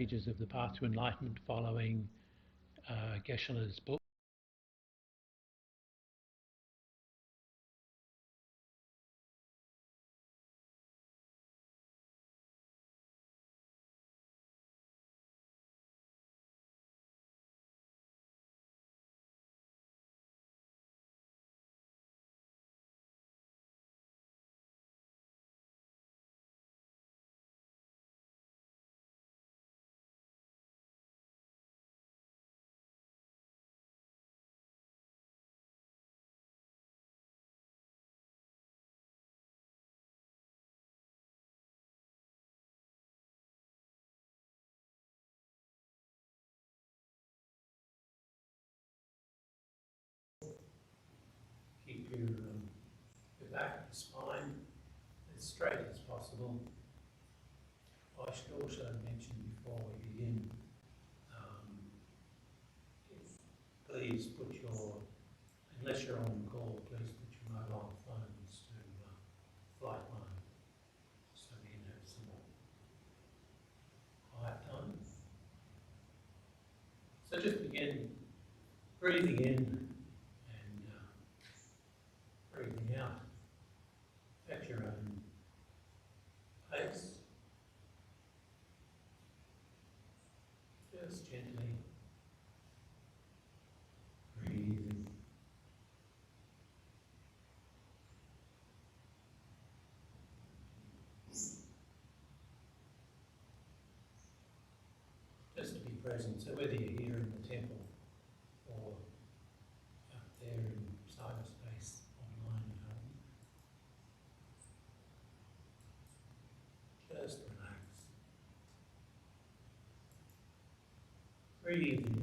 pages of the Path to Enlightenment following Geshe's book. Keep your back, the spine as straight as possible. I should also mention before we begin, please put unless you're on call, please put your mobile phones to flight mode so we can have some quiet time. So just begin breathing in and breathing out at your own pace. Just gently breathing. Just to be present, so whether you're here in the temple or up there in cyberspace online at home, just relax. Breathe in and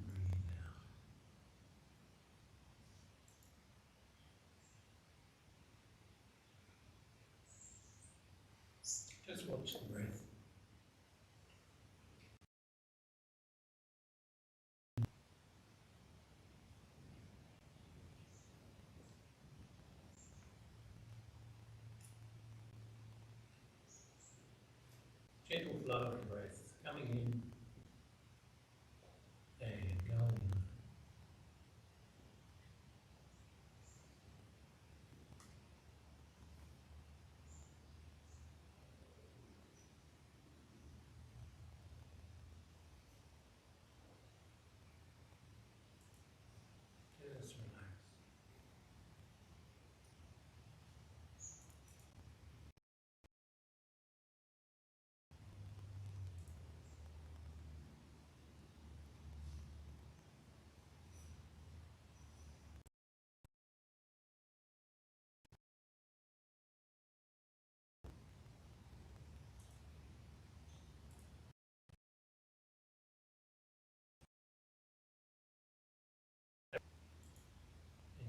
breathe out. Just watch the breath. Gentle flow of the breath coming in and going out. Just relax.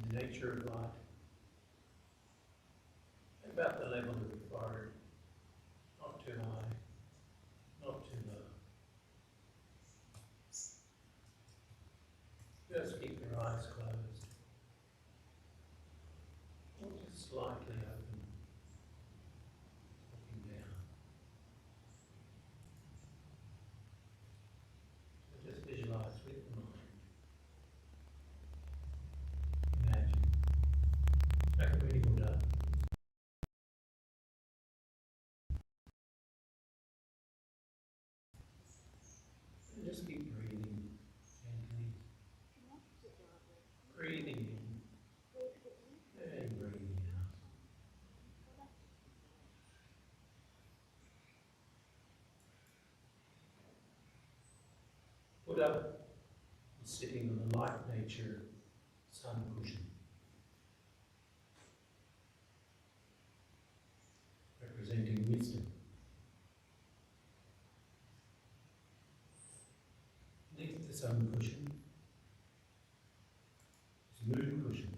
In the nature of light, about the level of your forehead, not too high, not too low. Just keep your eyes closed, or just slightly open, looking down. So just visualize with the mind. Imagine Shakyamuni Buddha. And just keep breathing gently. Breathing in and breathing out. Buddha is sitting on the light nature sun cushion, representing wisdom. Beneath the sun cushion is moon cushion.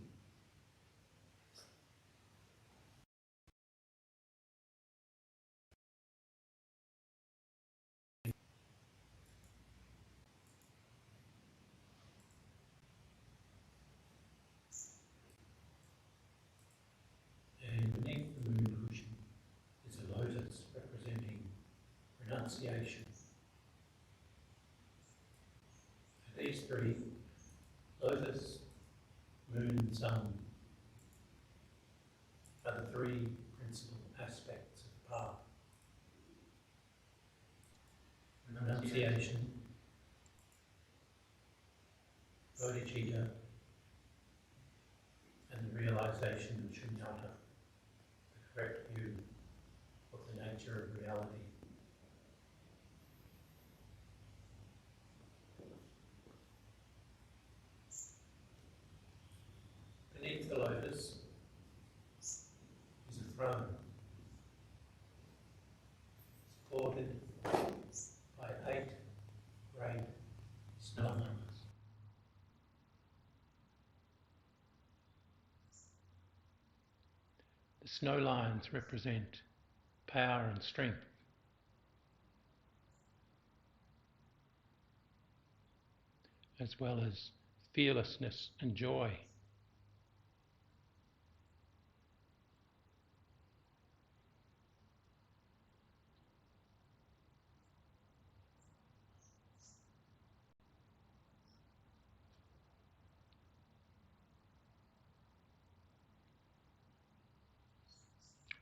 And beneath the moon cushion is a lotus representing renunciation, three: lotus, moon and sun are the three principal aspects of the path. Renunciation, bodhicitta, and the realization of shunyata, the correct view of the nature of reality. Beneath the lotus is a throne, supported by 8 great snow lines. The snow lines represent power and strength. As well as fearlessness and joy.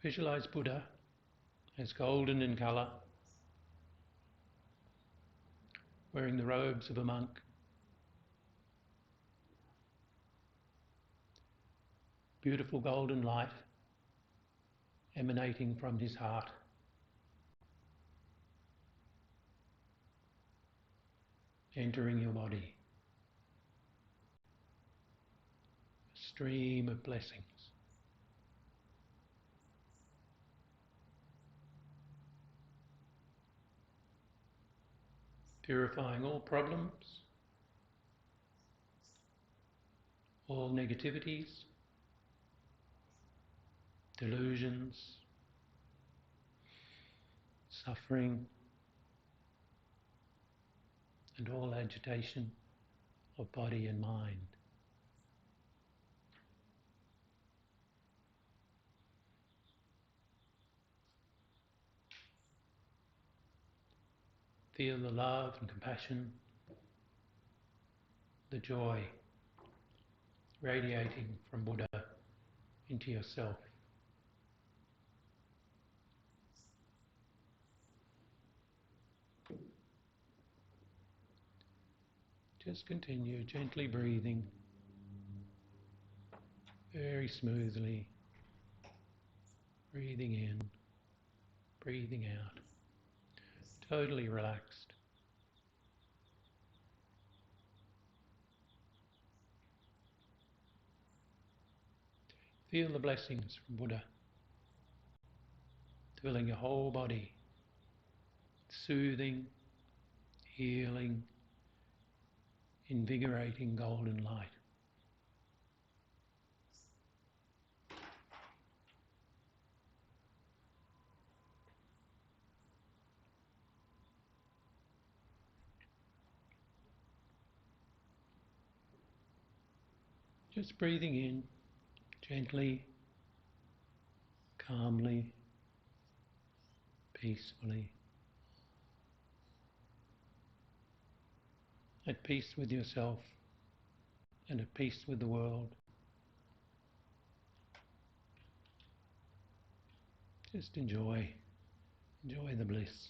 Visualize Buddha as golden in colour, wearing the robes of a monk. Beautiful golden light emanating from his heart. Entering your body. A stream of blessings. Purifying all problems, all negativities, delusions, suffering, and all agitation of body and mind. Feel the love and compassion, the joy radiating from Buddha into yourself. Just continue gently breathing, very smoothly, breathing in, breathing out, totally relaxed. Feel the blessings from Buddha, filling your whole body, soothing, healing, invigorating golden light. Just breathing in, gently, calmly, peacefully, at peace with yourself and at peace with the world. Just enjoy the bliss.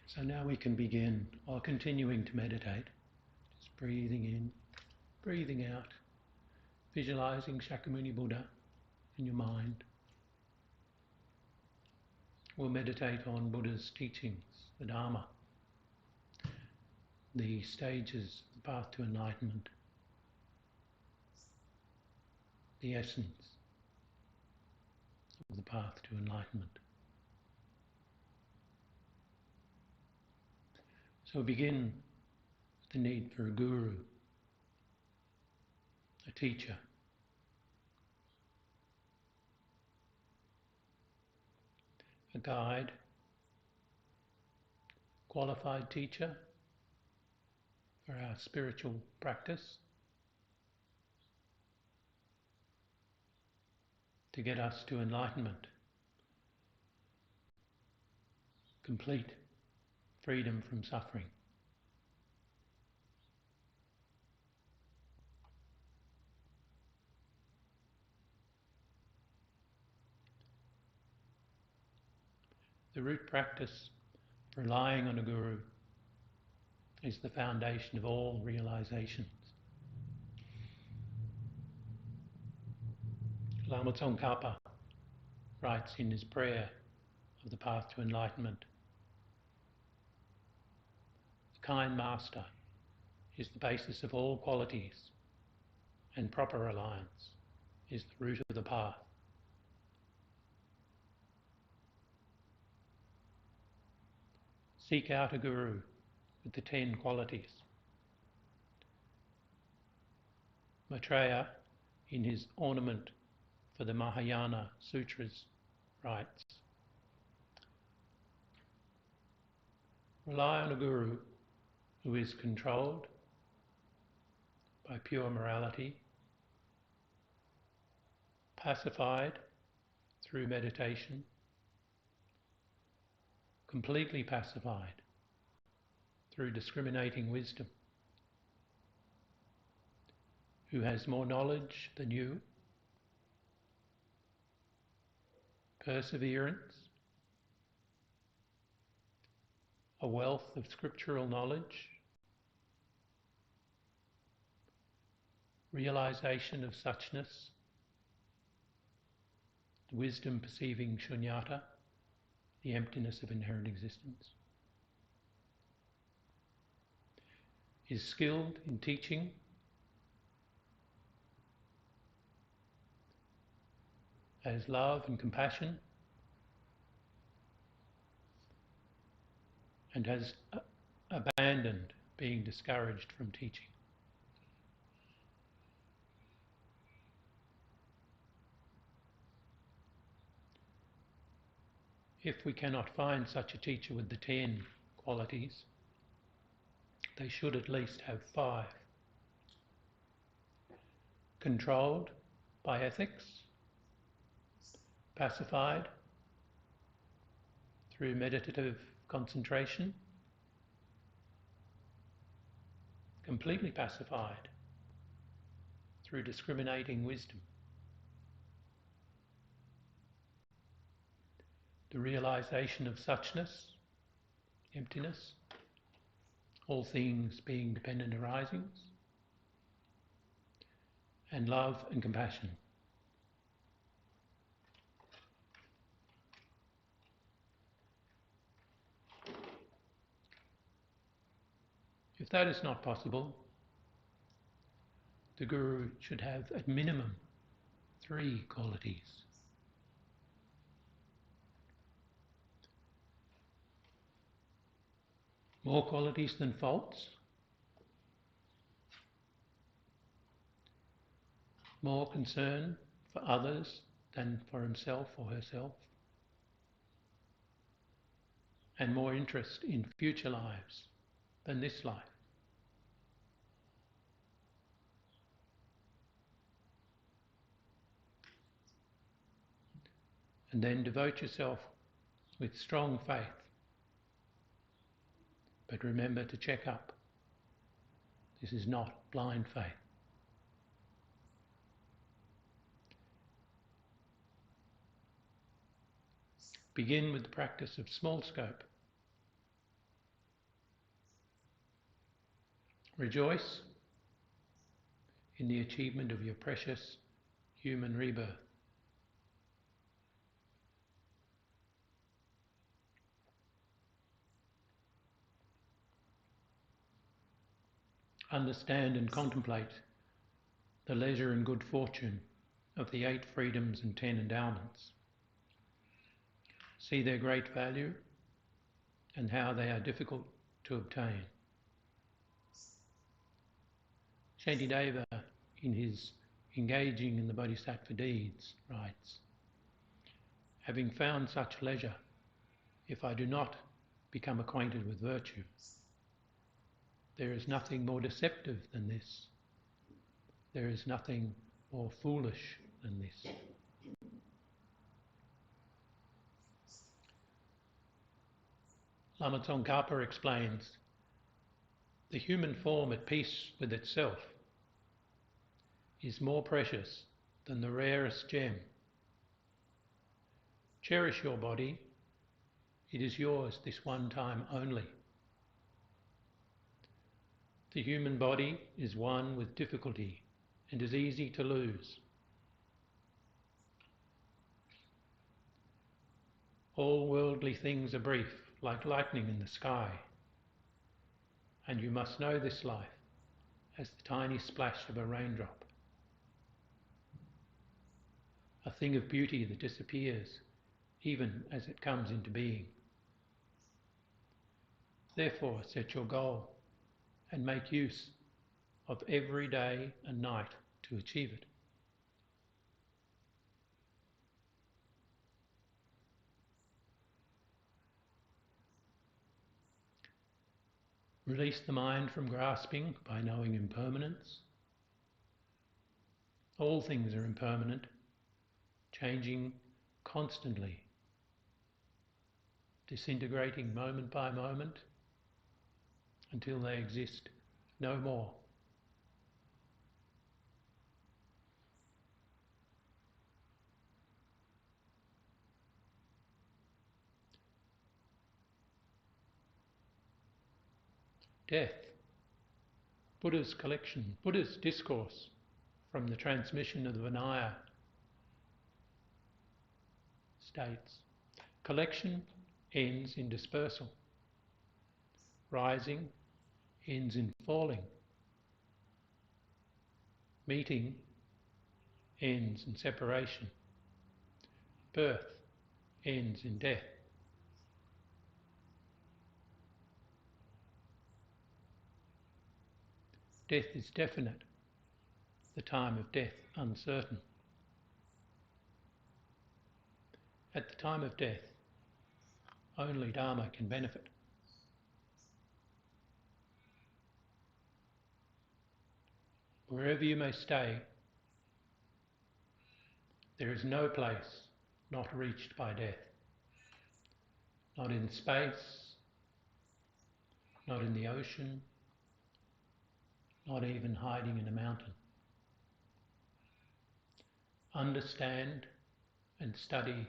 So now we can begin, while continuing to meditate, just breathing in, breathing out, visualizing Shakyamuni Buddha in your mind. We'll meditate on Buddha's teachings, the Dharma, the stages of the path to enlightenment, the essence of the path to enlightenment. So begin with the need for a guru, a teacher. A guide, qualified teacher, for our spiritual practice, to get us to enlightenment, complete freedom from suffering. The root practice of relying on a guru is the foundation of all realizations. Lama Tsongkhapa writes in his prayer of the path to enlightenment, "The kind master is the basis of all qualities, and proper reliance is the root of the path." Seek out a guru with the 10 qualities. Maitreya, in his ornament for the Mahayana Sutras, writes, "Rely on a guru who is controlled by pure morality, pacified through meditation, completely pacified through discriminating wisdom, who has more knowledge than you, perseverance, a wealth of scriptural knowledge, realization of suchness, the wisdom perceiving shunyata, the emptiness of inherent existence, is skilled in teaching, has love and compassion, and has abandoned being discouraged from teaching." If we cannot find such a teacher with the 10 qualities, they should at least have 5. Controlled by ethics, pacified through meditative concentration, completely pacified through discriminating wisdom, the realization of suchness, emptiness, all things being dependent arisings, and love and compassion. If that is not possible, the guru should have at minimum 3 qualities. More qualities than faults, more concern for others than for himself or herself, and more interest in future lives than this life. And then devote yourself with strong faith. But remember to check up. This is not blind faith. Begin with the practice of small scope. Rejoice in the achievement of your precious human rebirth. Understand and contemplate the leisure and good fortune of the 8 freedoms and 10 endowments. See their great value and how they are difficult to obtain. Shantideva, in his Engaging in the Bodhisattva Deeds, writes, "Having found such leisure, if I do not become acquainted with virtue, There is nothing more deceptive than this. There is nothing more foolish than this. Lama Tsongkhapa explains, the human form at peace with itself is more precious than the rarest gem. Cherish your body. It is yours this one time only. The human body is one with difficulty and is easy to lose. All worldly things are brief, like lightning in the sky, and you must know this life as the tiny splash of a raindrop, a thing of beauty that disappears even as it comes into being. Therefore, set your goal and make use of every day and night to achieve it. Release the mind from grasping by knowing impermanence. All things are impermanent, changing constantly, disintegrating moment by moment until they exist no more. Death. Buddha's collection, Buddha's discourse from the transmission of the Vinaya states, collection ends in dispersal. Rising ends in falling. Meeting ends in separation. Birth ends in death. Death is definite, the time of death uncertain. At the time of death, only Dharma can benefit. Wherever you may stay, there is no place not reached by death. Not in space, not in the ocean, not even hiding in a mountain. Understand and study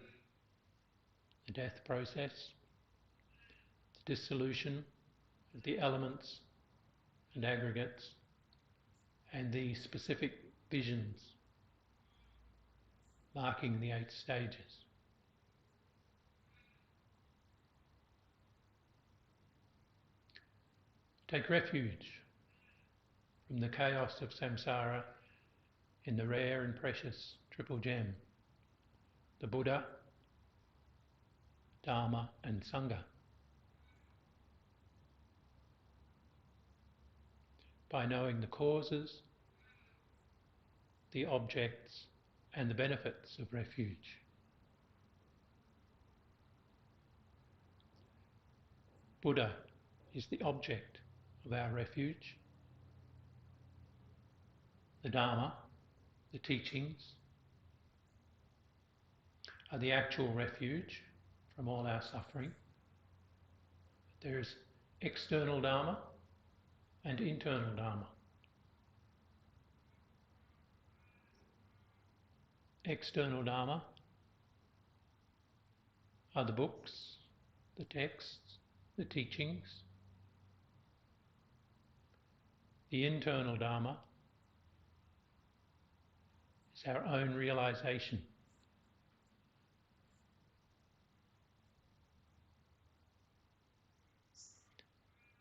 the death process, the dissolution of the elements and aggregates, and the specific visions marking the 8 stages. Take refuge from the chaos of samsara in the rare and precious triple gem, the Buddha, Dharma and Sangha. By knowing the causes, the objects and the benefits of refuge. Buddha is the object of our refuge. The Dharma, the teachings, are the actual refuge from all our suffering. There is external Dharma and internal Dharma. External Dharma are the books, the texts, the teachings. The internal Dharma is our own realization.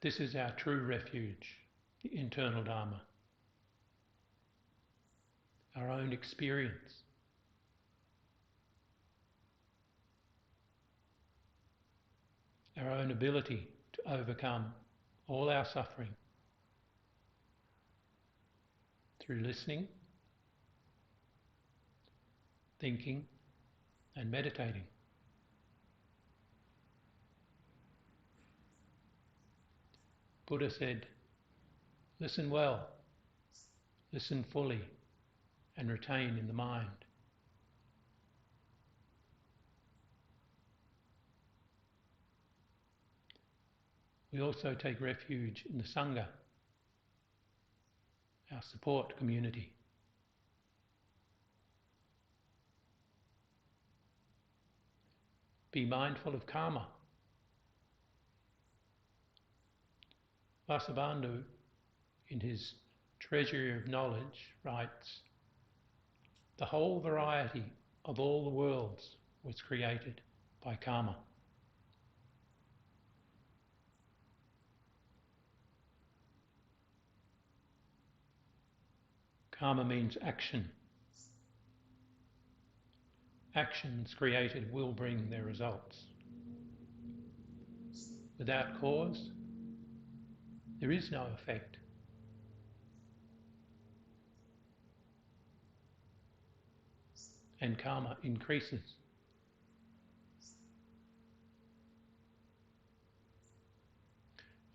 This is our true refuge, the internal Dharma, our own experience. Our own ability to overcome all our suffering through listening, thinking and meditating. Buddha said, Listen well, listen fully, and retain in the mind. We also take refuge in the Sangha, our support community. Be mindful of karma. Vasubandhu, in his Treasury of Knowledge, writes, "The whole variety of all the worlds was created by karma." Karma means action. Actions created will bring their results. Without cause, there is no effect. And karma increases.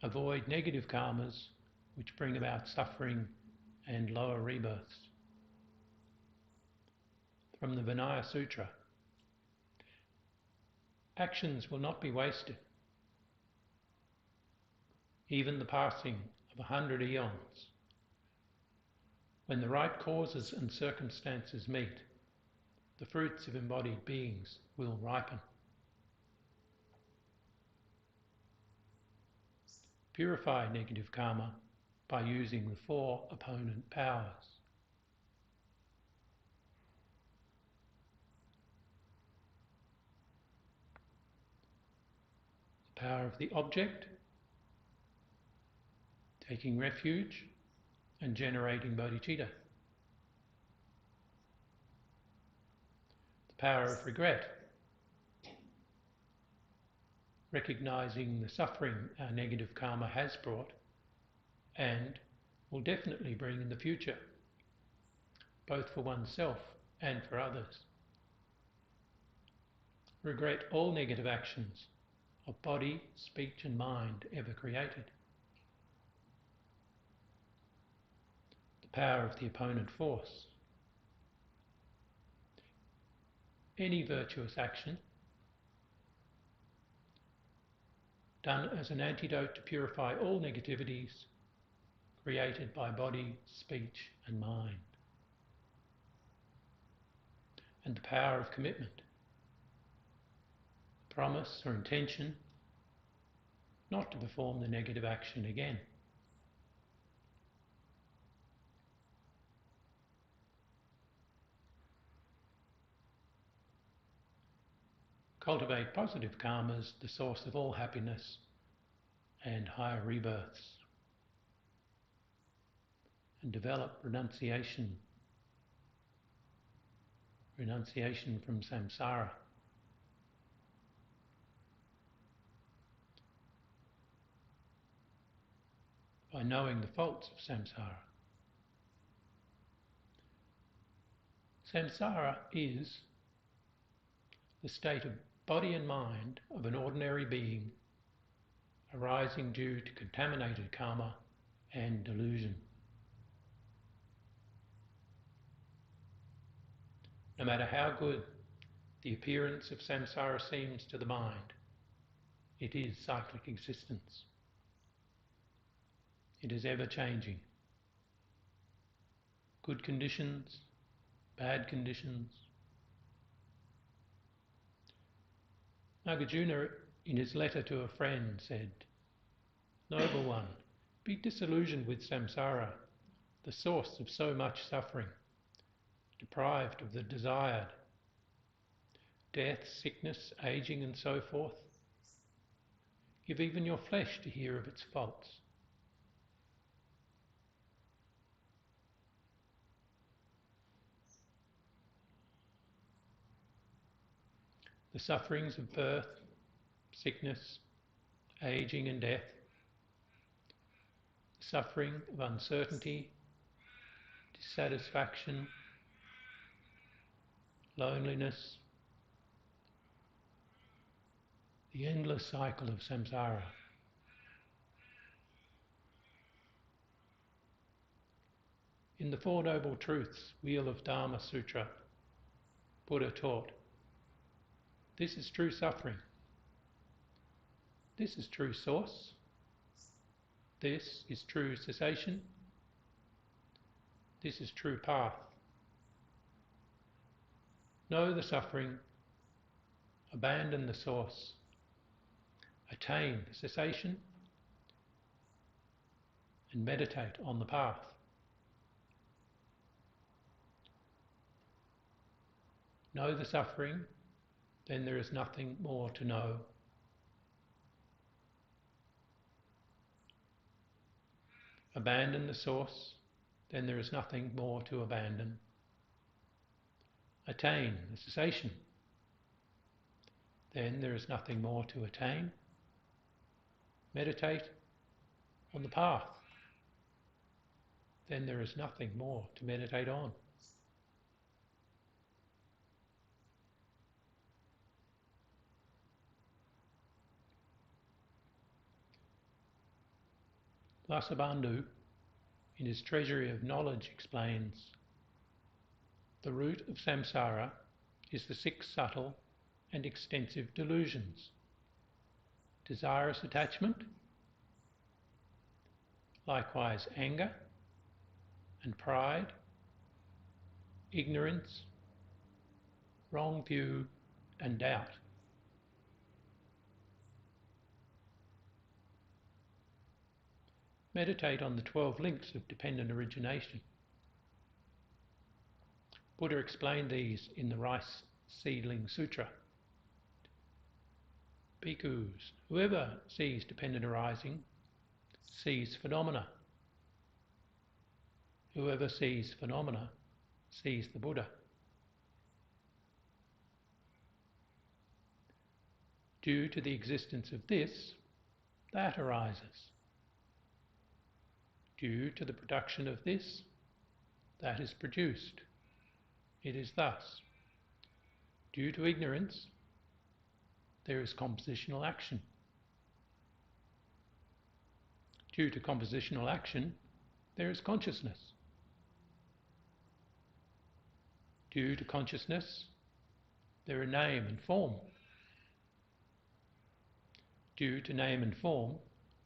Avoid negative karmas which bring about suffering and lower rebirths. From the Vinaya Sutra, actions will not be wasted. Even the passing of 100 eons. When the right causes and circumstances meet, the fruits of embodied beings will ripen. Purify negative karma by using the 4 opponent powers. The power of the object, taking refuge and generating bodhicitta. The power of regret, recognizing the suffering our negative karma has brought and will definitely bring in the future, both for oneself and for others. Regret all negative actions of body, speech and mind ever created. The power of the opponent force. Any virtuous action done as an antidote to purify all negativities created by body, speech and mind. And the power of commitment. Promise or intention not to perform the negative action again. Cultivate positive karmas, the source of all happiness and higher rebirths. And develop renunciation. Renunciation from samsara. By knowing the faults of samsara. Samsara is the state of body and mind of an ordinary being arising due to contaminated karma and delusion. No matter how good the appearance of samsara seems to the mind, it is cyclic existence. It is ever changing. Good conditions, bad conditions. Nagarjuna, in his letter to a friend, said, "Noble one, be disillusioned with samsara, the source of so much suffering, deprived of the desired. Death, sickness, aging and so forth. Give even your flesh to hear of its faults. The sufferings of birth, sickness, aging and death, the suffering of uncertainty, dissatisfaction, loneliness, the endless cycle of samsara. In the Four Noble Truths, Wheel of Dharma Sutra, Buddha taught, this is true suffering. This is true source. This is true cessation. This is true path. Know the suffering, abandon the source, attain cessation, and meditate on the path. Know the suffering, then there is nothing more to know. Abandon the source, then there is nothing more to abandon. Attain the cessation, then there is nothing more to attain. Meditate on the path, then there is nothing more to meditate on. Vasubandhu, in his Treasury of Knowledge, explains, the root of samsara is the 6 subtle and extensive delusions: desirous attachment, likewise anger and pride, ignorance, wrong view and doubt. Meditate on the 12 links of dependent origination. Buddha explained these in the Rice Seedling Sutra. Bhikkhus, whoever sees dependent arising, sees phenomena. Whoever sees phenomena, sees the Buddha. Due to the existence of this, that arises. Due to the production of this, that is produced. It is thus. Due to ignorance, there is compositional action. Due to compositional action, there is consciousness. Due to consciousness, there are name and form. Due to name and form,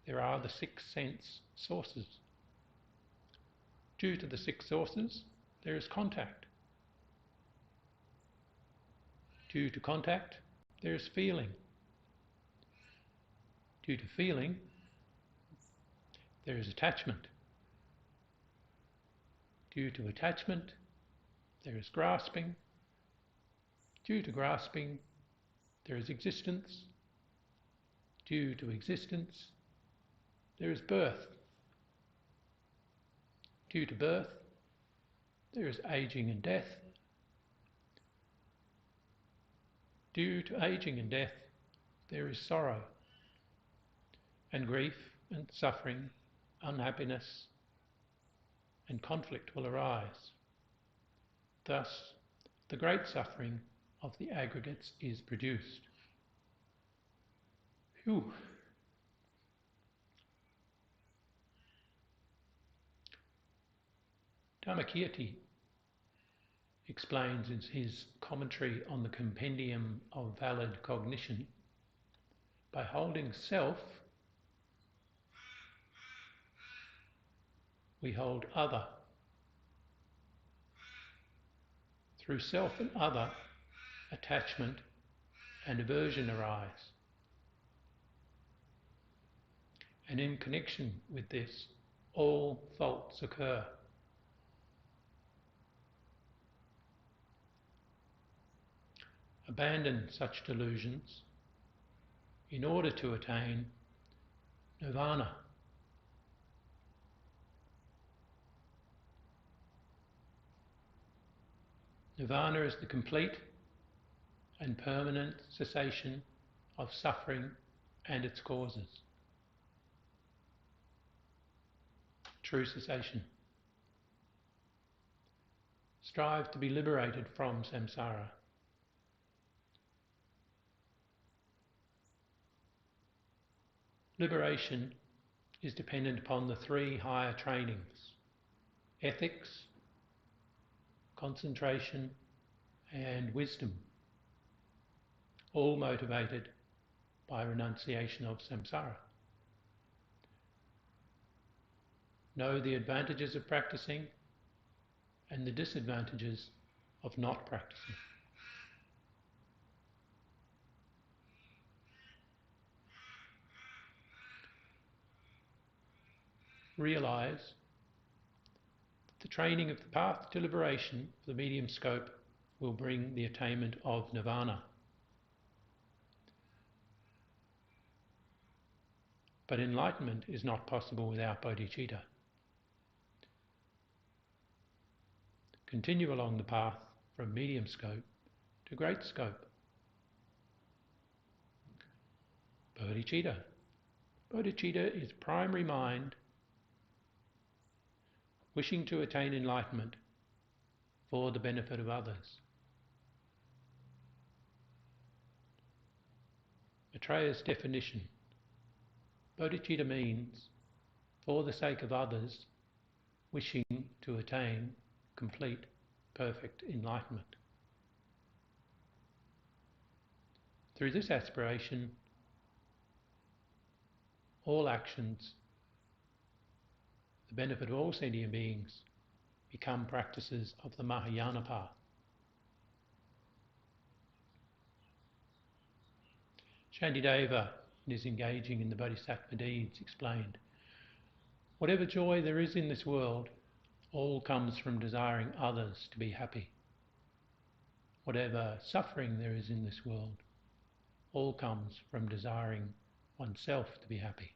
there are the 6 sense sources. Due to the 6 sources, there is contact. Due to contact, there is feeling. Due to feeling, there is attachment. Due to attachment, there is grasping. Due to grasping, there is existence. Due to existence, there is birth. Due to birth, there is aging and death. Due to aging and death, there is sorrow, and grief and suffering, unhappiness and conflict will arise. Thus, the great suffering of the aggregates is produced. Phew. Dharmakirti explains in his commentary on the Compendium of Valid Cognition, by holding self, we hold other. Through self and other, attachment and aversion arise. And in connection with this, all faults occur. Abandon such delusions in order to attain nirvana. Nirvana is the complete and permanent cessation of suffering and its causes. True cessation. Strive to be liberated from samsara. Liberation is dependent upon the 3 higher trainings: ethics, concentration and wisdom, all motivated by renunciation of samsara. Know the advantages of practicing and the disadvantages of not practicing. Realise that the training of the path to liberation, the medium scope, will bring the attainment of nirvana. But enlightenment is not possible without bodhicitta. Continue along the path from medium scope to great scope. Bodhicitta. Bodhicitta is primary mind wishing to attain enlightenment for the benefit of others. Acharya's definition. Bodhicitta means for the sake of others wishing to attain complete, perfect enlightenment. Through this aspiration, all actions, the benefit of all sentient beings, become practices of the Mahayana path. Shantideva, in his engaging in the Bodhisattva deeds, explained, whatever joy there is in this world, all comes from desiring others to be happy. Whatever suffering there is in this world, all comes from desiring oneself to be happy.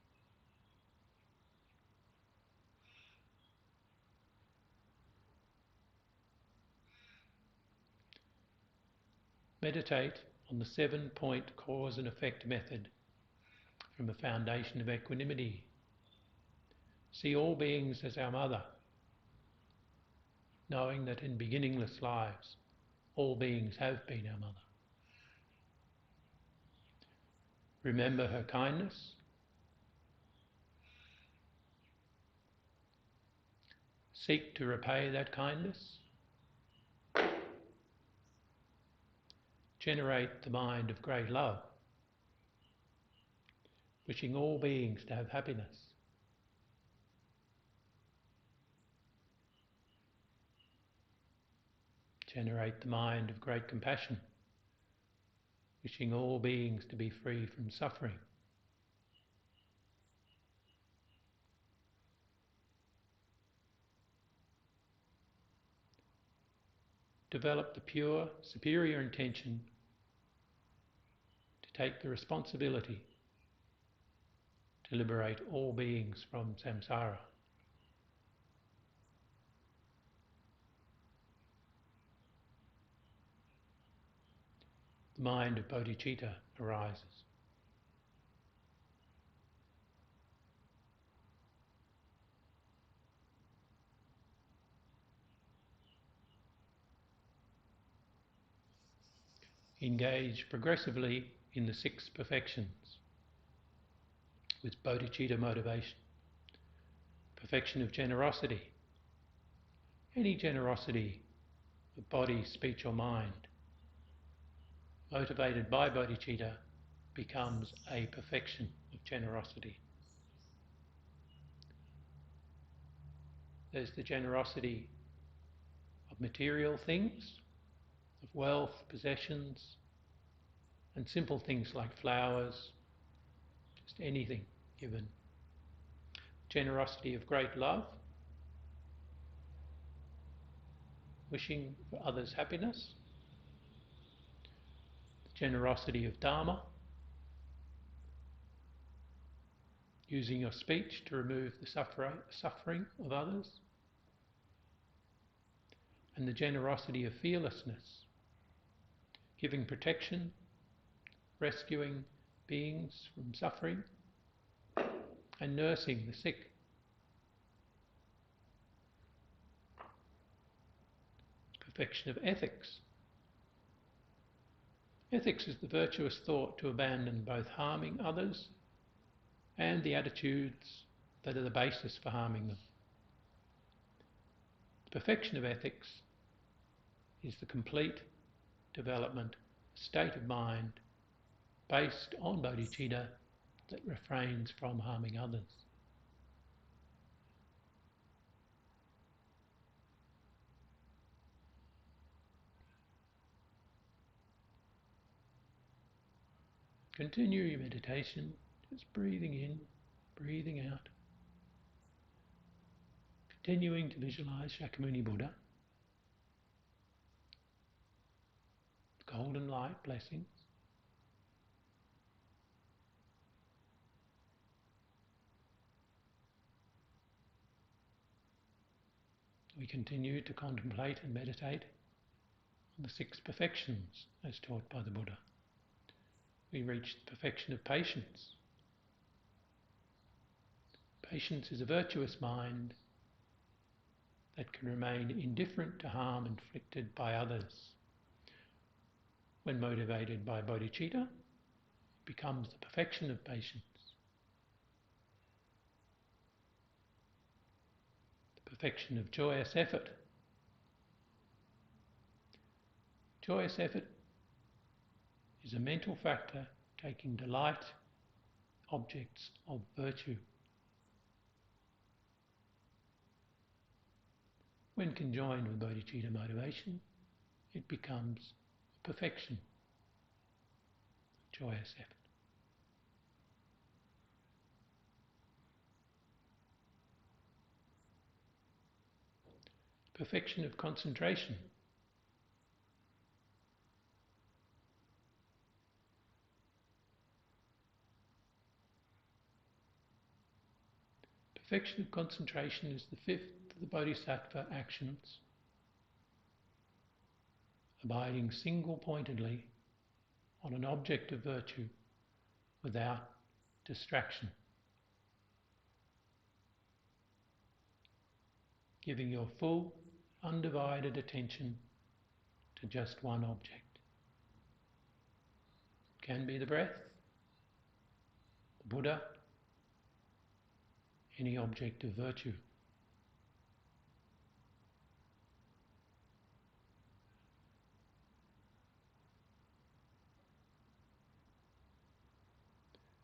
Meditate on the 7-point cause and effect method from a foundation of equanimity. See all beings as our mother, knowing that in beginningless lives all beings have been our mother. Remember her kindness. Seek to repay that kindness. Generate the mind of great love, wishing all beings to have happiness. Generate the mind of great compassion, wishing all beings to be free from suffering. Develop the pure, superior intention to take the responsibility to liberate all beings from samsara. The mind of bodhicitta arises. Engage progressively in the 6 perfections with bodhicitta motivation. Perfection of generosity. Any generosity of body, speech or mind motivated by bodhicitta becomes a perfection of generosity. There's the generosity of material things, of wealth, possessions, and simple things like flowers, just anything given. Generosity of great love, wishing for others' happiness. Generosity of Dharma, using your speech to remove the suffering of others. And the generosity of fearlessness, giving protection, rescuing beings from suffering, and nursing the sick. Perfection of ethics. Ethics is the virtuous thought to abandon both harming others and the attitudes that are the basis for harming them. The perfection of ethics is the complete development, state of mind based on bodhicitta that refrains from harming others. Continue your meditation, just breathing in, breathing out. Continuing to visualize Shakyamuni Buddha, golden light blessings. We continue to contemplate and meditate on the 6 perfections as taught by the Buddha. We reach the perfection of patience. Patience is a virtuous mind that can remain indifferent to harm inflicted by others. When motivated by bodhicitta, it becomes the perfection of patience. The perfection of joyous effort. Joyous effort is a mental factor taking delight, objects of virtue. When conjoined with bodhicitta motivation, it becomes perfection, joyous effort. Perfection of concentration. Perfection of concentration is the 5th of the Bodhisattva actions, abiding single-pointedly on an object of virtue without distraction. Giving your full, undivided attention to just one object. It can be the breath, the Buddha, any object of virtue.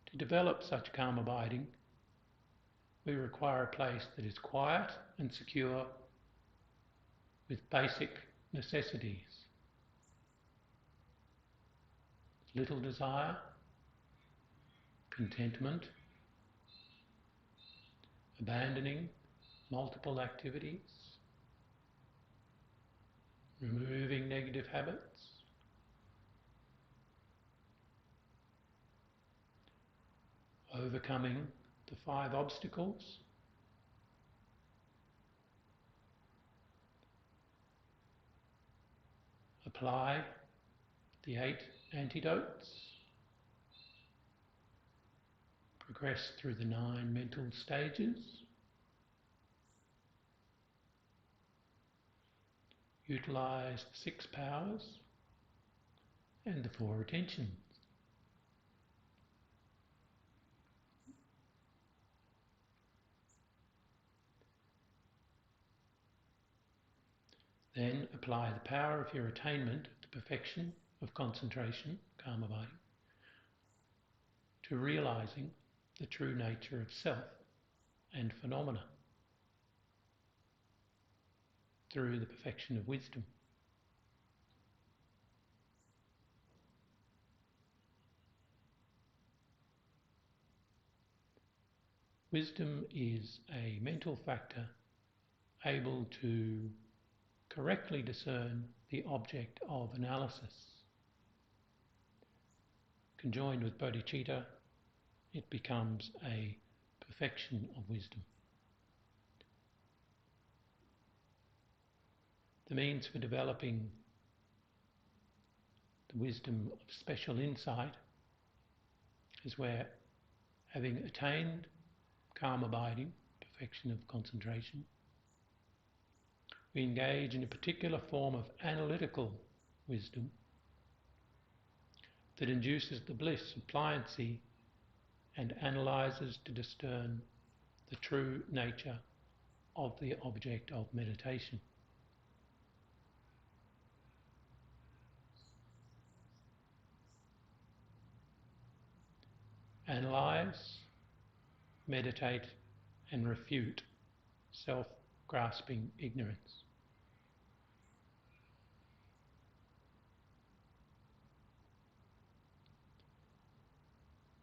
To develop such calm abiding, we require a place that is quiet and secure with basic necessities. Little desire, contentment, abandoning multiple activities, removing negative habits, overcoming the 5 obstacles, apply the 8 antidotes, progress through the 9 mental stages, utilise the 6 powers and the 4 attentions. Then apply the power of your attainment to perfection of concentration, calm abiding, to realising the true nature of self and phenomena through the perfection of wisdom. Wisdom is a mental factor able to correctly discern the object of analysis. Conjoined with bodhicitta, it becomes a perfection of wisdom. The means for developing the wisdom of special insight is where, having attained calm abiding, perfection of concentration, we engage in a particular form of analytical wisdom that induces the bliss of pliancy and analyses to discern the true nature of the object of meditation. analyse, meditate and refute self-grasping ignorance.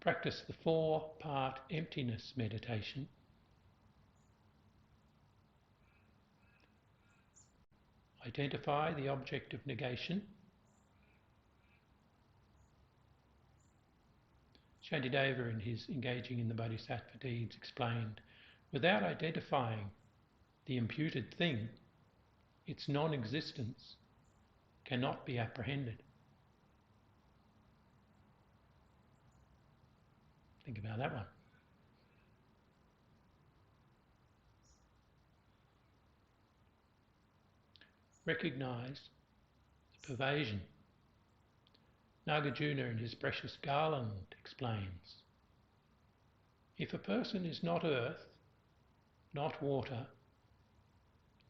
Practice the 4-part emptiness meditation. Identify the object of negation. Shantideva, in his Engaging in the Bodhisattva Deeds, explained, without identifying the imputed thing, its non-existence cannot be apprehended. Think about that one. Recognise the pervasion. Nagarjuna, in his Precious Garland, explains, if a person is not earth, not water,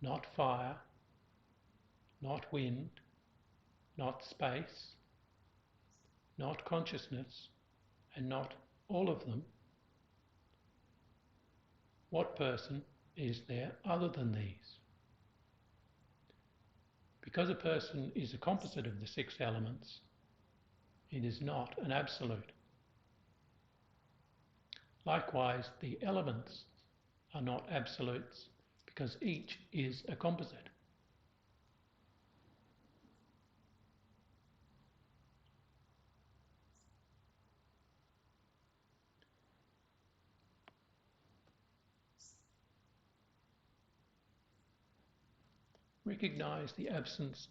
not fire, not wind, not space, not consciousness, and not all of them, what person is there other than these? Because a person is a composite of the 6 elements, it is not an absolute. Likewise, the elements are not absolutes because each is a composite. Recognise the absence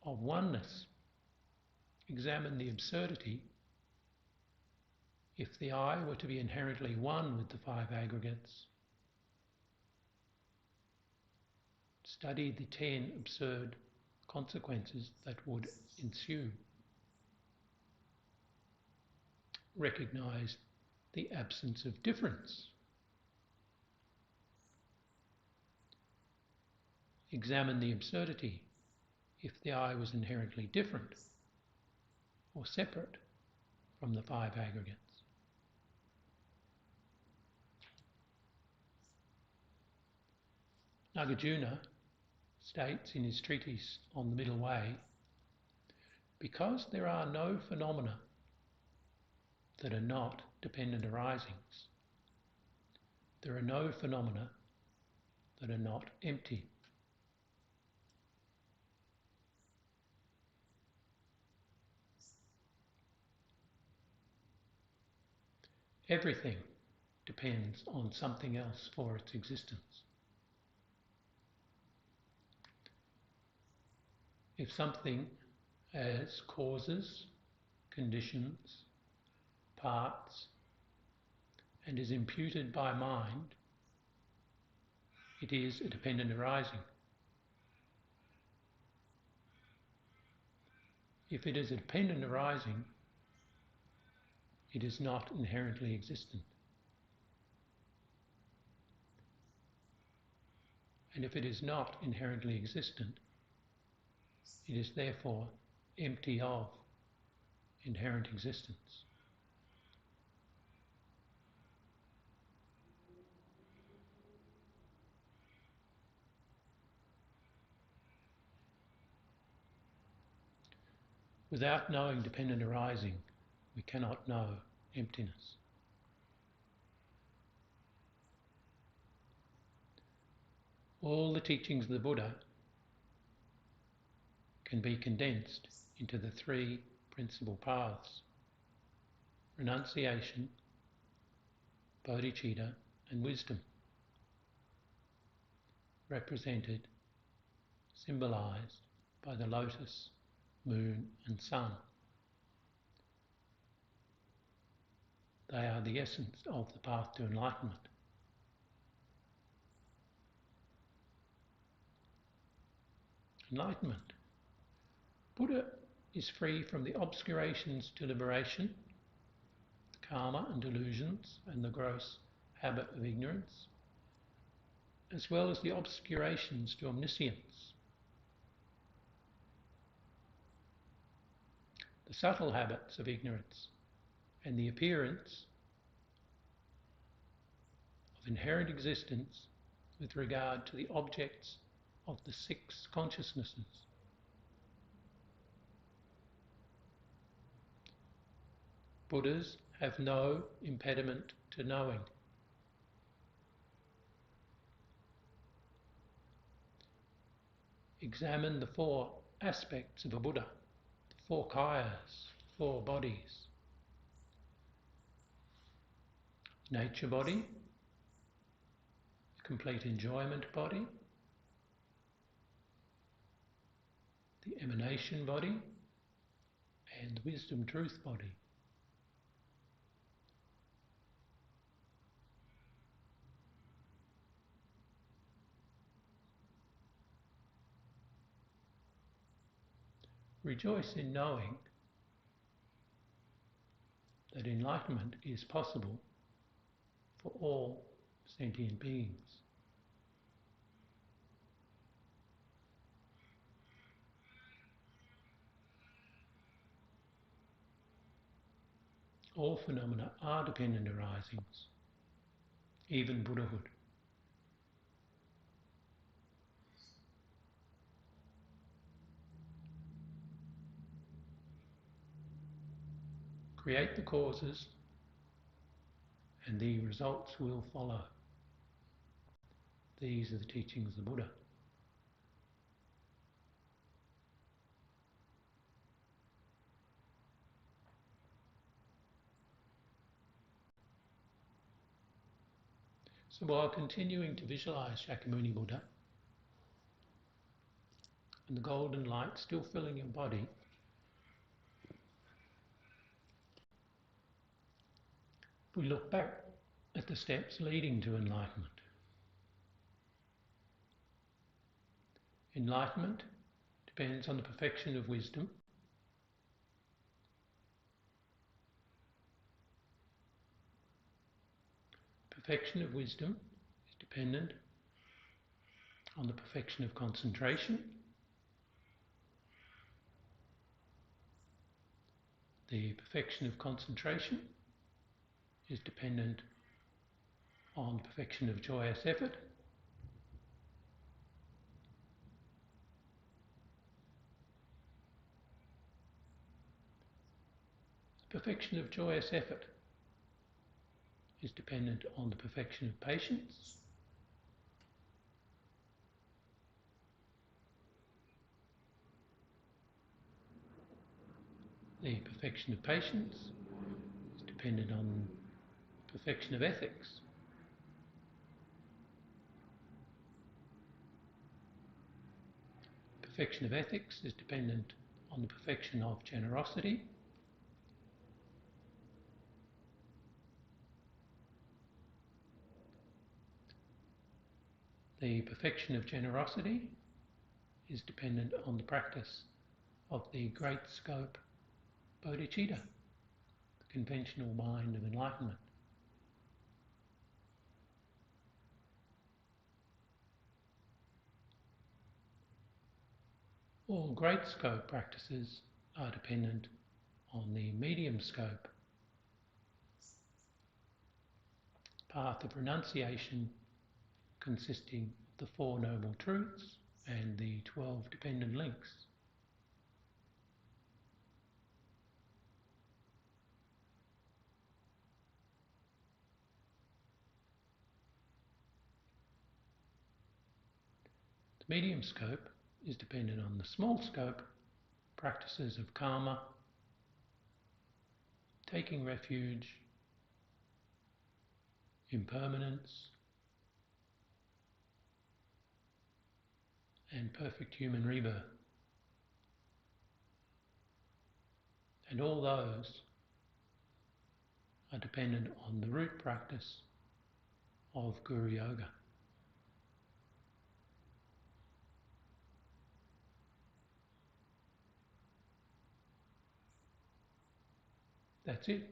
of oneness. Examine the absurdity. If the I were to be inherently one with the 5 aggregates, study the 10 absurd consequences that would ensue. Recognise the absence of difference. Examine the absurdity. If the I was inherently different or separate from the 5 aggregates. Nagarjuna states in his treatise on the Middle Way, because there are no phenomena that are not dependent arisings, there are no phenomena that are not empty. Everything depends on something else for its existence. If something has causes, conditions, parts, and is imputed by mind, it is a dependent arising. If it is a dependent arising, it is not inherently existent. And if it is not inherently existent, it is therefore empty of inherent existence. Without knowing dependent arising, we cannot know emptiness. All the teachings of the Buddha can be condensed into the 3 principal paths: renunciation, bodhicitta, and wisdom, represented, symbolized by the lotus, moon, and sun. They are the essence of the path to enlightenment. Enlightenment. Buddha is free from the obscurations to liberation, karma and delusions, and the gross habit of ignorance, as well as the obscurations to omniscience, the subtle habits of ignorance, and the appearance of inherent existence with regard to the objects of the six consciousnesses. Buddhas have no impediment to knowing. Examine the four aspects of a Buddha, the four kayas, four bodies. Nature body, complete enjoyment body, the emanation body, and the wisdom truth body. Rejoice in knowing that enlightenment is possible for all sentient beings. All phenomena are dependent arisings, even Buddhahood. Create the causes and the results will follow. These are the teachings of the Buddha. So while continuing to visualize Shakyamuni Buddha and the golden light still filling your body, we look back at the steps leading to enlightenment. Enlightenment depends on the perfection of wisdom. Perfection of wisdom is dependent on the perfection of concentration. The perfection of concentration is dependent on perfection of joyous effort. The perfection of joyous effort is dependent on the perfection of patience. The perfection of patience is dependent on perfection of ethics. Perfection of ethics is dependent on the perfection of generosity. The perfection of generosity is dependent on the practice of the great scope Bodhichitta, the conventional mind of enlightenment. All great scope practices are dependent on the medium scope path of renunciation, consisting of the Four Noble Truths and the 12 dependent links. The medium scope is dependent on the small scope practices of karma, taking refuge, impermanence, and perfect human rebirth. And all those are dependent on the root practice of Guru Yoga. That's it.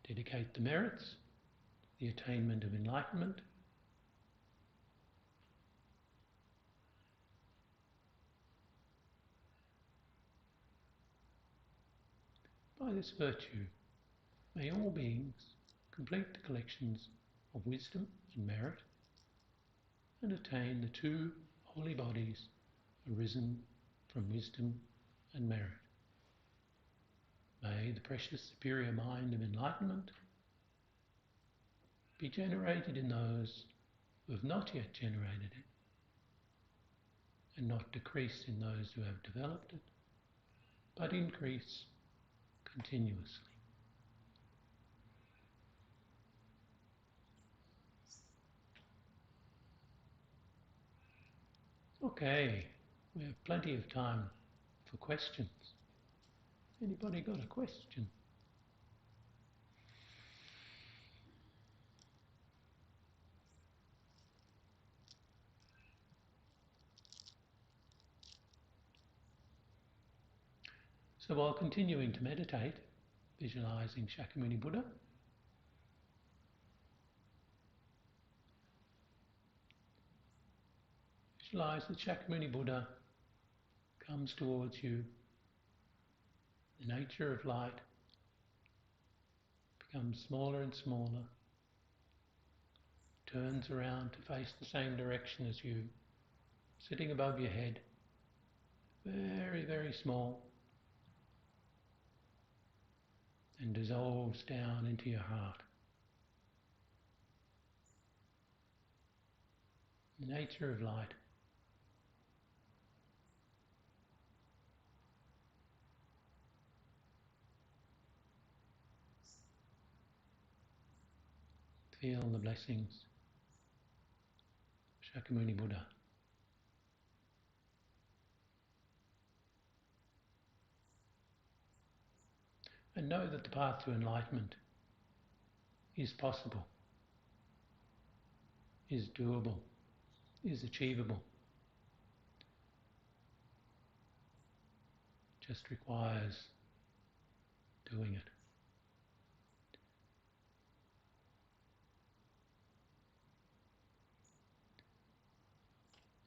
Dedicate the merits, the attainment of enlightenment, by this virtue may all beings complete the collections of wisdom and merit and attain the two holy bodies arisen from wisdom and merit. May the precious superior mind of enlightenment be generated in those who have not yet generated it, and not decrease in those who have developed it, but increase continuously. Okay, we have plenty of time for questions. Anybody got a question? So while continuing to meditate, visualizing Shakyamuni Buddha, visualize that Shakyamuni Buddha comes towards you, the nature of light becomes smaller and smaller, turns around to face the same direction as you, sitting above your head, very, very small, and dissolves down into your heart. The nature of light. Feel the blessings of Shakyamuni Buddha. And know that the path to enlightenment is possible, is doable, is achievable. Just requires doing it.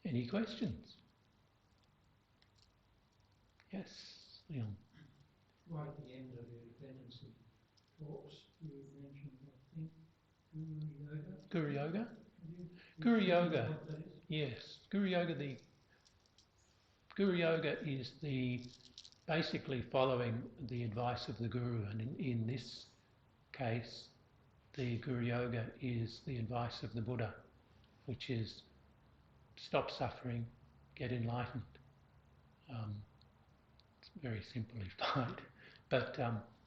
Any questions? Yes, Leon. Right at the end of your defensive talks, you mentioned, I think, Guru Yoga. Guru Yoga? Guru Yoga, what that is? yes. Guru Yoga is basically following the advice of the Guru, and in this case, the Guru Yoga is the advice of the Buddha, which is stop suffering, get enlightened. It's very simplified, but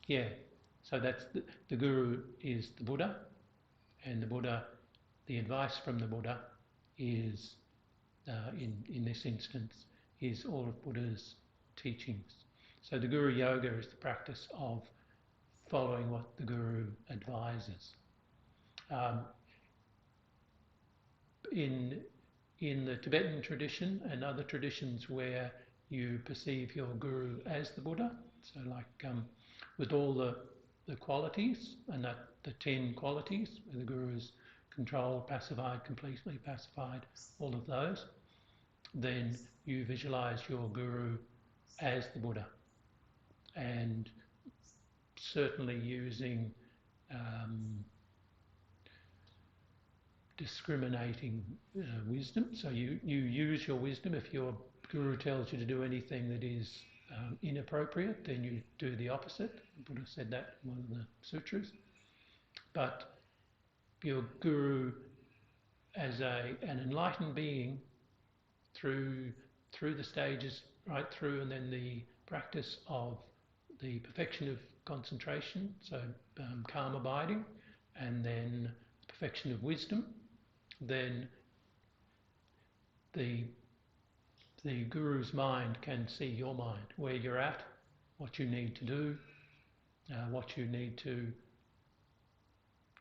yeah. So that's the Guru is the Buddha, and the advice from the Buddha is, in this instance, is all of Buddha's teachings. So the Guru Yoga is the practice of following what the Guru advises. In the Tibetan tradition and other traditions where you perceive your Guru as the Buddha, so like with all the qualities, and that the 10 qualities, where the Guru is controlled, pacified, completely pacified, all of those, then you visualize your Guru as the Buddha, and certainly using discriminating wisdom. So you use your wisdom. If your Guru tells you to do anything that is inappropriate, then you do the opposite. The Buddha said that in one of the sutras. But your Guru as an enlightened being through the stages, right through, and then the practice of the perfection of concentration, so calm abiding, and then perfection of wisdom, then the Guru's mind can see your mind, where you're at, what you need to do, what you need to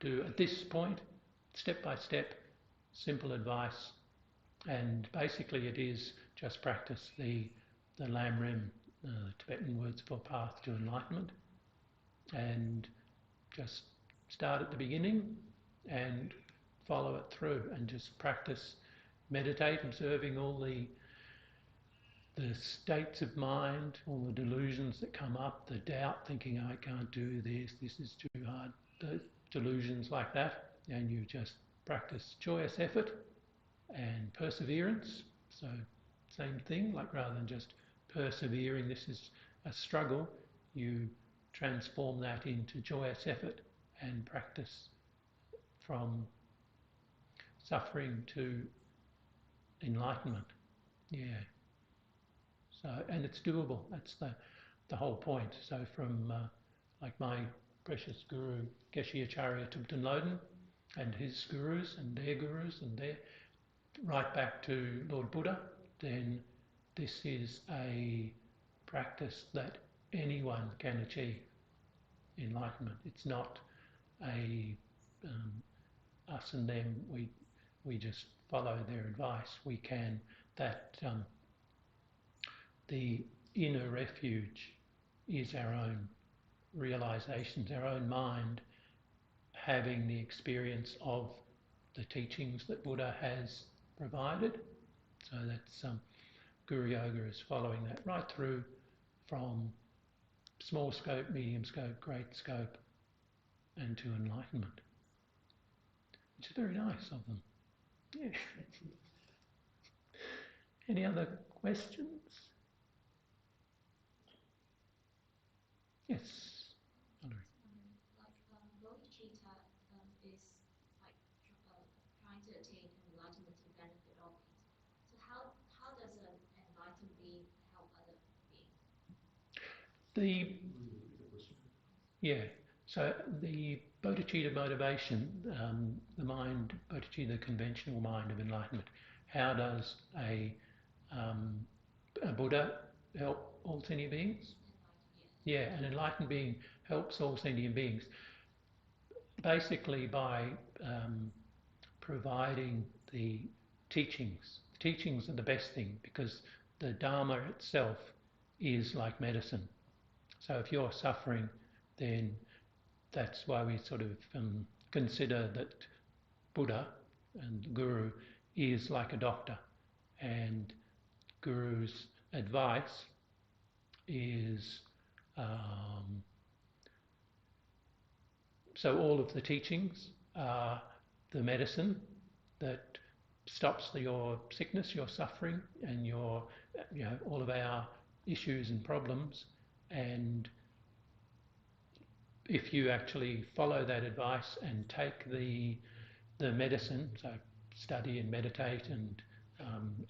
do at this point, step by step, simple advice. And basically it is just practice the Lam Rim, Tibetan words for path to enlightenment, and just start at the beginning and follow it through, and just practice, meditate, observing all the the states of mind, all the delusions that come up, the doubt, thinking I can't do this, this is too hard, the delusions like that, and you just practice joyous effort and perseverance. So same thing, like rather than just persevering, this is a struggle, you transform that into joyous effort and practice from suffering to enlightenment. Yeah. So, and it's doable. That's the whole point. So from like my precious guru Geshe Acharya Thubten Loden and his gurus and their right back to Lord Buddha, then this is a practice that anyone can achieve enlightenment. It's not a us and them. We just follow their advice. We can the inner refuge is our own realizations, our own mind having the experience of the teachings that Buddha has provided. So that's Guru Yoga is following that right through from small scope, medium scope, great scope, and to enlightenment, which is very nice of them. Yeah. Any other questions? Yes. Bodhichitta is like trying to attain enlightenment to benefit all beings. So how does an enlightened being help other beings? So the Bodhichitta motivation, the mind, Bodhichitta, the conventional mind of enlightenment. How does a Buddha help all sentient beings? Yeah, an enlightened being helps all sentient beings basically by providing the teachings. The teachings are the best thing because the Dharma itself is like medicine. So if you're suffering, then that's why we sort of consider that Buddha and Guru is like a doctor, and Guru's advice is so all of the teachings are the medicine that stops your sickness, your suffering, and your all of our issues and problems. And if you actually follow that advice and take the medicine, so study and meditate and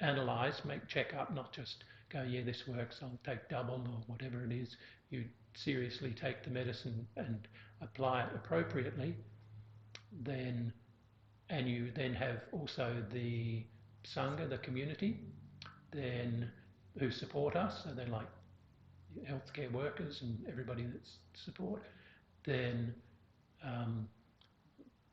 analyse, check up, not just go, yeah, this works, I'll take double or whatever it is. You seriously take the medicine and apply it appropriately, then, and you then have also the Sangha, the community, then who support us, so they're like healthcare workers and everybody that's support, then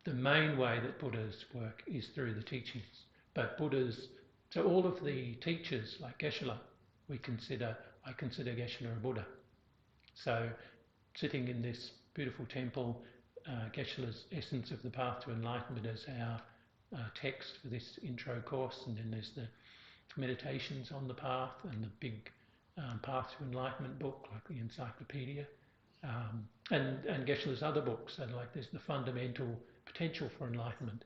the main way that Buddhas work is through the teachings. But Buddhas, so all of the teachers like Geshe, I consider Geshe a Buddha. So sitting in this beautiful temple, Geshe's Essence of the Path to Enlightenment as our text for this intro course, and then there's the meditations on the path and the big Path to Enlightenment book, like the encyclopedia, and Geshe's other books, and like there's the fundamental potential for enlightenment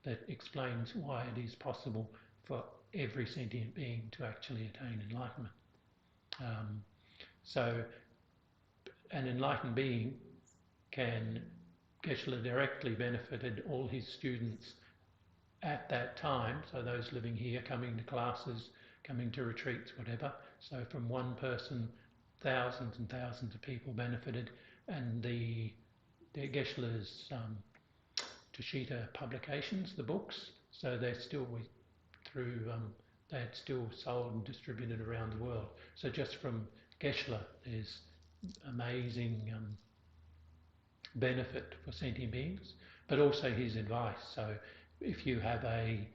that explains why it is possible for every sentient being to actually attain enlightenment. So an enlightened being can, Geshe directly benefited all his students at that time, so those living here, coming to classes, coming to retreats, whatever. So from one person, thousands and thousands of people benefited, and the Geshe's Bodhichitta publications, the books, so they're still through, they had still sold and distributed around the world. So just from Geshe, there's amazing benefit for sentient beings, but also his advice. So if you have a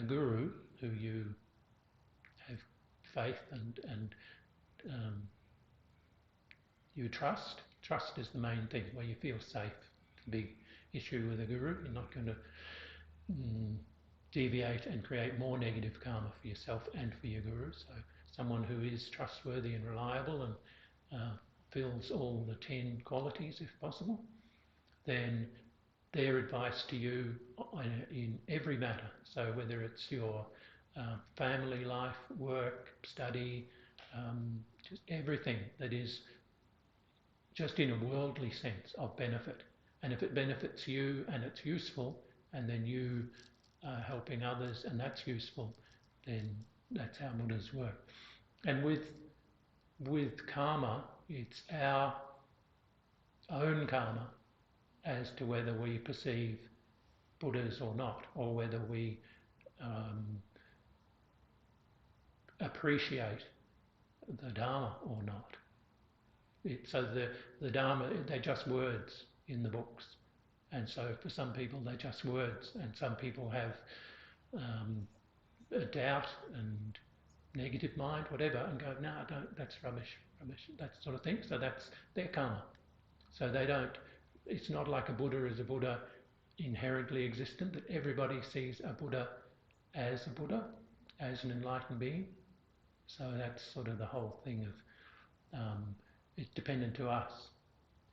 guru who you have faith and you trust is the main thing, where you feel safe. Big issue with a guru, you're not going to deviate and create more negative karma for yourself and for your guru. So someone who is trustworthy and reliable and fills all the 10 qualities if possible, then their advice to you in every matter, so whether it's your family life, work, study, just everything that is just in a worldly sense of benefit. And if it benefits you and it's useful, and then you are helping others and that's useful, then that's how Buddhas work. And with karma, it's our own karma as to whether we perceive Buddhas or not, or whether we appreciate the Dharma or not. So the Dharma, they're just words in the books. And so for some people they're just words, and some people have a doubt and negative mind, whatever, and go, no, don't, that's rubbish, that sort of thing. So that's their karma. So they don't, it's not like a Buddha is a Buddha inherently existent, that everybody sees a Buddha, as an enlightened being. So that's sort of the whole thing of, it's dependent to us.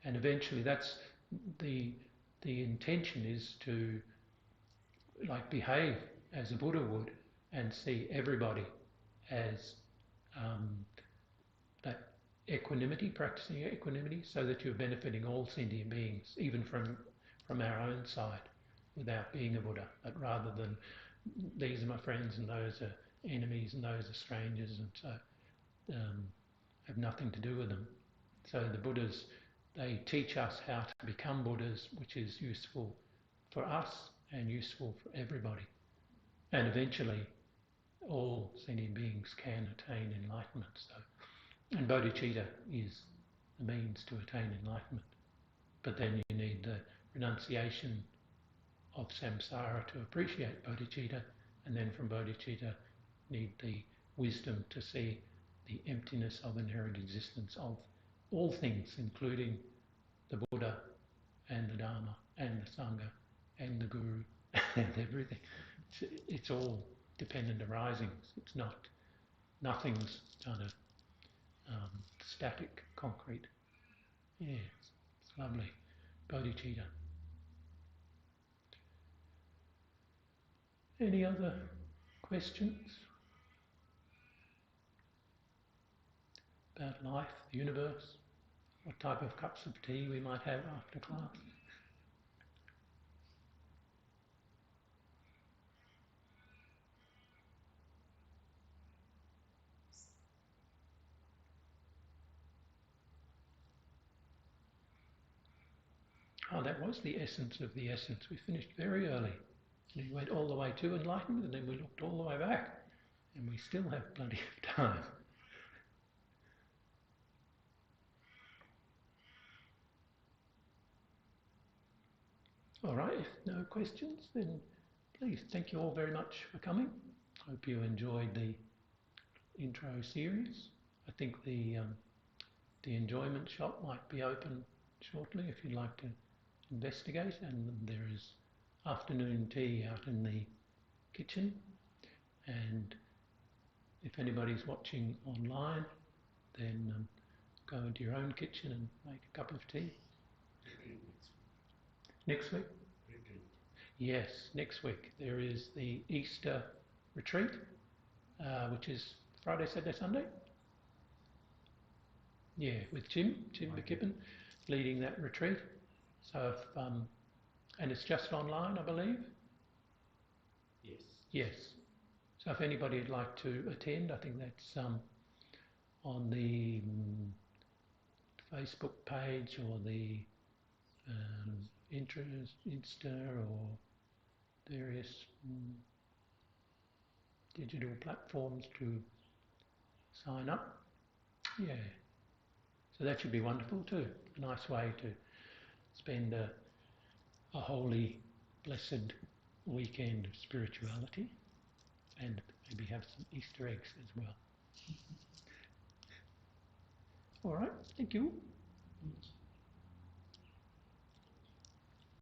And eventually that's the intention is to like behave as a Buddha would and see everybody as that equanimity, practicing equanimity, so that you're benefiting all sentient beings, even from our own side, without being a Buddha, but rather than these are my friends and those are enemies and those are strangers, and so have nothing to do with them. So the Buddhas, they teach us how to become Buddhas, which is useful for us and useful for everybody. And eventually all sentient beings can attain enlightenment. So, and bodhicitta is the means to attain enlightenment. But then you need the renunciation of samsara to appreciate bodhicitta, and then from bodhicitta need the wisdom to see the emptiness of inherent existence of all things, including the Buddha and the Dharma and the Sangha and the Guru and everything. It's all dependent arisings. It's not, nothing's kind of static, concrete. Yeah, it's lovely. Bodhicitta. Any other questions about life, the universe, what type of cups of tea we might have after class? Oh, that was the essence of the essence. We finished very early. We went all the way to enlightenment, and then we looked all the way back. And we still have plenty of time. All right, if no questions, then please, thank you all very much for coming. Hope you enjoyed the intro series. I think the enjoyment shop might be open shortly if you'd like to investigate, and there is afternoon tea out in the kitchen. And if anybody's watching online, then go into your own kitchen and make a cup of tea. Next week? Yes, next week there is the Easter retreat, which is Friday, Saturday, Sunday. Yeah, with Jim McKippen leading that retreat. So if, and it's just online, I believe? Yes. Yes. So if anybody would like to attend, I think that's on the Facebook page or the Insta or various digital platforms to sign up. Yeah. So that should be wonderful too. A nice way to spend a holy, blessed weekend of spirituality, and maybe have some Easter eggs as well. All right, thank you.